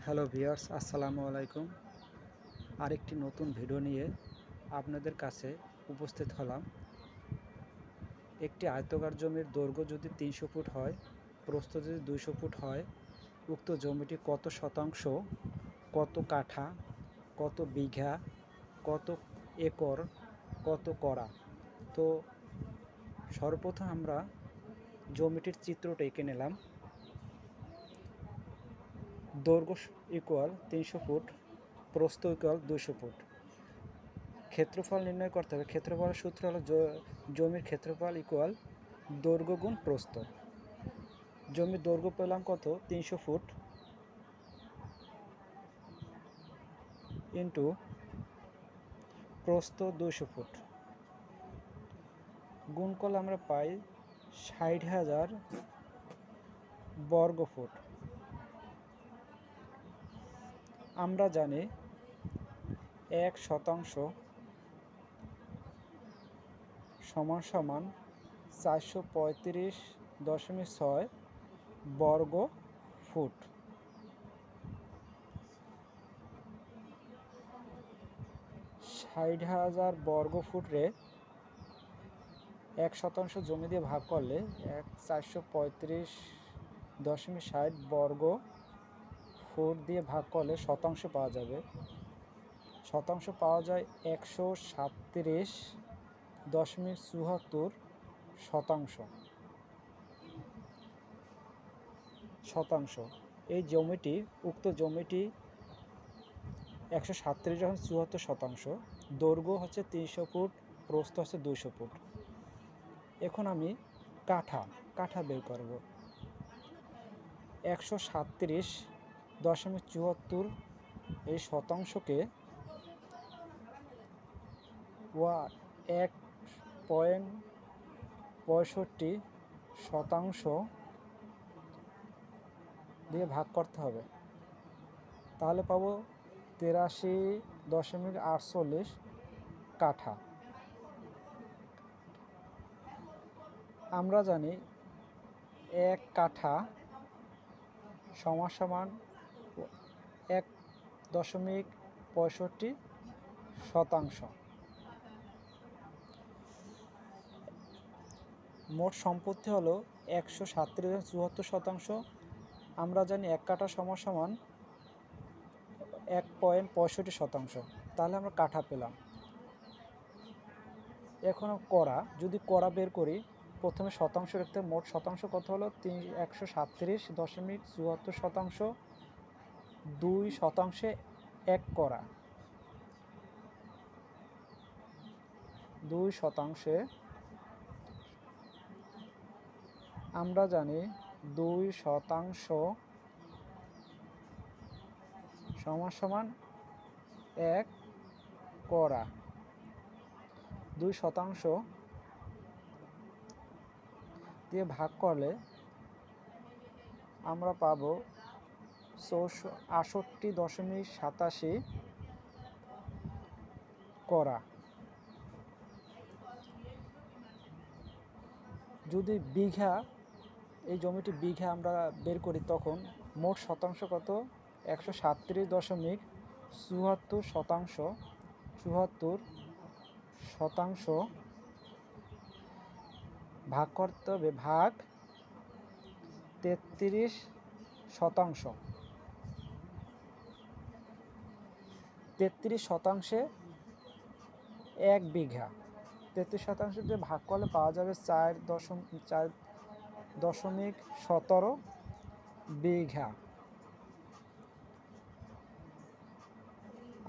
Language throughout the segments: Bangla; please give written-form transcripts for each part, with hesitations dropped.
হ্যালো ভিউয়ার্স, আসসালামু আলাইকুম। আরেকটি নতুন ভিডিও নিয়ে আপনাদের কাছে উপস্থিত হলাম। একটি আয়তাকার জমির দৈর্ঘ্য যদি 300 ফুট হয়, প্রস্থ যদি 200 ফুট হয়, উক্ত জমিটি কত শতাংশ, কত কাঠা, কত বিঘা, কত একর, কত করা। তো সর্বপ্রথম আমরা জমিটির চিত্রটা এঁকে নিলাম। দৈর্ঘ্য ইকুয়াল 300 ফুট, প্রস্থ ইকুয়াল 200 ফুট। ক্ষেত্রফল নির্ণয় করতে হবে। ক্ষেত্রফলের সূত্র হলো জমির ক্ষেত্রফল ইকুয়াল দৈর্ঘ্য গুণ প্রস্থ। জমির দৈর্ঘ্য পেলাম কত? 300 ফুট ইন্টু প্রস্থ 200 ফুট গুণ করলে আমরা পাই 60,000 বর্গ ফুট। আমরা জানি 1% সমান সমান 435.6 বর্গ ফুট। ষাট হাজার বর্গ ফুটরে 1% জমি দিয়ে ভাগ করলে 435.6 বর্গ ফুট দিয়ে ভাগ করলে শতাংশ পাওয়া যাবে। শতাংশ পাওয়া যায় 137.74 শতাংশ। এই জমিটি, উক্ত জমিটি 137 যখন 74 শতাংশ, দৈর্ঘ্য হচ্ছে 300 ফুট, প্রস্থ হচ্ছে 200 ফুট। এখন আমি কাঠা বের করব। 137.74 এই শতাংশকে 1.65 শতাংশ দিয়ে ভাগ করতে হবে। তাহলে পাবো 83.48 কাঠা। আমরা জানি 1 কাঠা সমান সমান 1.65 শতাংশ। মোট সম্পত্তি হলো 137.74 শতাংশ। আমরা জানি 1 কাঠা সমান সমান 1.65 শতাংশ। তাহলে আমরা কাঠা পেলাম। এখন যদি করা বের করি, প্রথমে শতাংশ রাখতে, মোট শতাংশ কত হলো? 137.74 শতাংশ। 2 শতাংশে 1 করা, 2 শতাংশে আমরা জানি 2 শতাংশ সমান সমান 1 করা। 2 শতাংশ দিয়ে ভাগ করলে আমরা পাবো 68.87 করা। যদি বিঘা, এই জমিটি বিঘা আমরা বের করি, তখন মোট শতাংশ কত? 137.74 শতাংশ। 74 শতাংশ ভাগ করতে হবে, ভাগ 33 শতাংশ। 33 শতাংশে 1 বিঘা। 33 শতাংশ দিয়ে ভাগ করলে পাওয়া যাবে 4.17 বিঘা।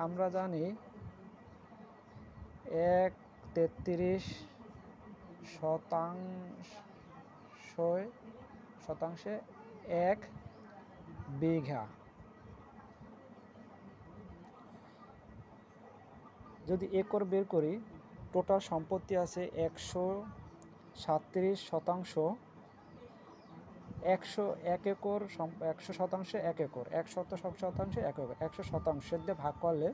আমরা জানি 33 শতাংশে 1 বিঘা। যদি একর বের করি, টোটাল সম্পত্তি আছে 137 শতাংশ। 1 একর, 100 শতাংশে 1 একর, 100 শতাংশে 1 একর। 100 শতাংশের দিয়ে ভাগ করলে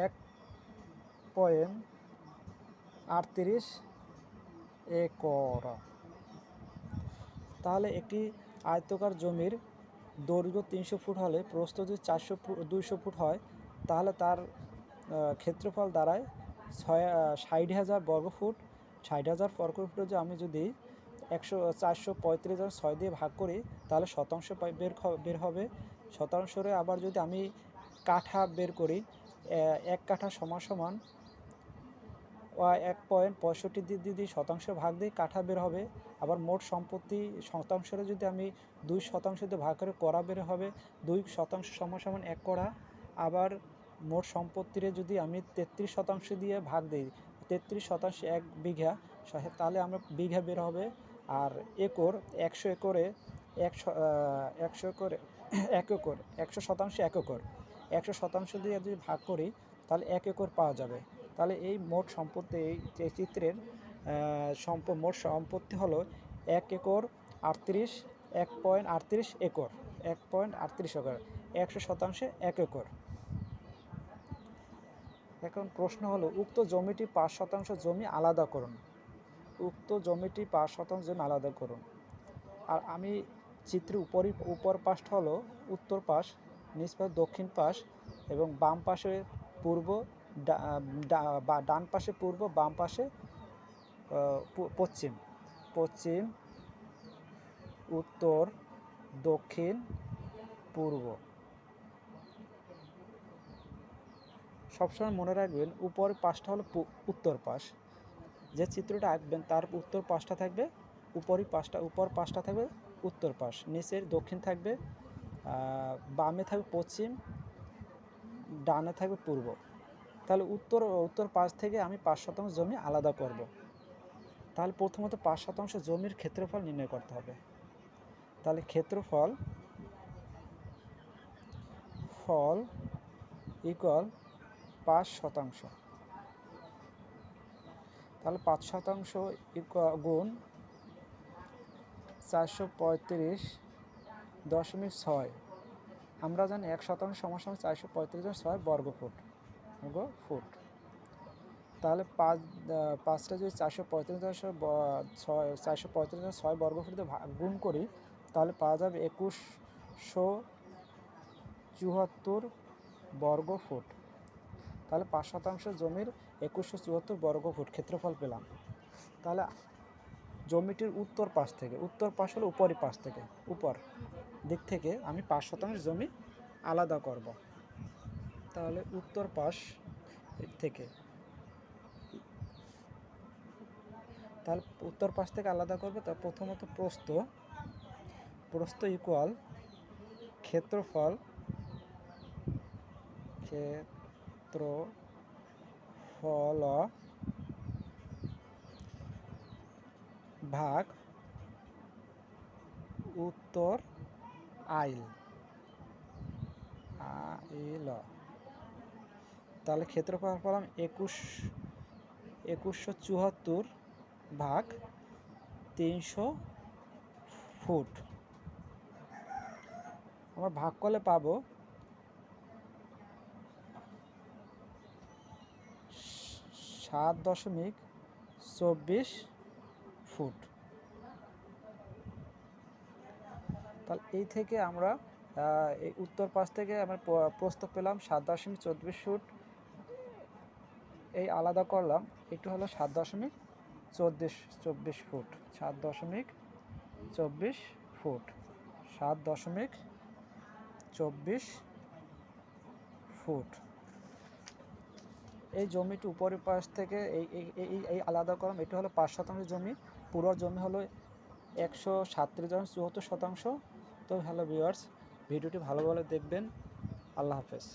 1.38 একর। তাহলে একটি আয়তাকার জমির দৈর্ঘ্য 300 ফুট হলে প্রস্থ যদি 200 ফুট হয়, তাহলে তার ক্ষেত্রফল দাঁড়ায় 60,000 বর্গফুট। 60,000 বর্গফুটে যে আমি যদি 435 দিয়ে ভাগ করি, তাহলে শতাংশ বের হবে। শতাংশরে আবার যদি আমি কাঠা বের করি, 1 কাঠা সমান 1.65 দিয়ে শতাংশ ভাগ দিই, কাঠা বের হবে। আবার মোট সম্পত্তি শতাংশরে যদি আমি 2% দিয়ে ভাগ করে কড়া বের হবে। 2% সমান 1 কড়া। আবার মোট সম্পত্তিরে যদি আমি 33% দিয়ে ভাগ দিই, 33% 1 বিঘা, তাহলে আমরা বিঘা বের হবে। আর একর, 100 একরে 100 একরে 1 একর, 100% 1 একর, 100% দিয়ে যদি ভাগ করি, তাহলে 1 একর পাওয়া যাবে। তাহলে এই মোট সম্পত্তি, এই চিত্রের মোট সম্পত্তি হলো 1 একর 1.38 একর, 1.38 একর, 100% 1 একর। এখন প্রশ্ন হলো, উক্ত জমিটি 5% জমি আলাদা করুন। উক্ত জমিটি 5% জমি আলাদা করুন। আর আমি চিত্রের উপর পাশটা হলো উত্তর পাশ, নিচ পাশ দক্ষিণ পাশ, এবং বাম পাশে পূর্ব, ডান পাশে পূর্ব, বাম পাশে পশ্চিম, উত্তর, দক্ষিণ, পূর্ব। সবসময় মনে রাখবেন উপরের পাশটা হলো উত্তর পাশ। যে চিত্রটা আঁকবেন তার উত্তর পাশটা থাকবে উপর পাশটা থাকবে উত্তর পাশ, নিচের দক্ষিণ থাকবে, বামে থাকবে পশ্চিম, ডানে থাকবে পূর্ব। তাহলে উত্তর পাশ থেকে আমি 5% জমি আলাদা করব। তাহলে প্রথমত 5% জমির ক্ষেত্রফল নির্ণয় করতে হবে। তাহলে ক্ষেত্রফল ইকুয়াল 5%। তাহলে 5% গুণ 435.6। আমরা জানি 1% সমান 435.6 বর্গফুট। তাহলে 5টা যদি 435.6 বর্গফুটে গুণ করি, তাহলে পাওয়া যাবে 2174 বর্গফুট। তাহলে 5% জমির 2174 বর্গফুট ক্ষেত্রফল পেলাম। তাহলে জমিটির উত্তর পাশ হলো উপরের পাশ থেকে, উপর দিক থেকে আমি 5% জমি আলাদা করব। তাহলে উত্তর পাশ থেকে, আলাদা করবে। তার প্রথমত প্রস্থ ইকুয়াল ক্ষেত্রফল ভাগ উত্তর আইল। তাহলে ক্ষেত্রফল পেলাম 2174 ভাগ 300 ফুট। আমরা ভাগ করলে পাবো 7.24 ফুট। তাহলে এই থেকে আমরা এই উত্তর পাশ থেকে আমরা প্রস্থ পেলাম 7.24 ফুট। এই আলাদা করলাম, একটু হলো 7.24 ফুট, 7.24 ফুট, 7.24 ফুট। এই জমিটি উপরের পাশ থেকে এই আলাদা করলাম। এটা হলো 5% জমি, পুরো জমি হলো 137.74 শতাংশ। তো হ্যালো ভিউয়ার্স, ভিডিওটি ভালোভাবে দেখবেন। আল্লাহ হাফেজ।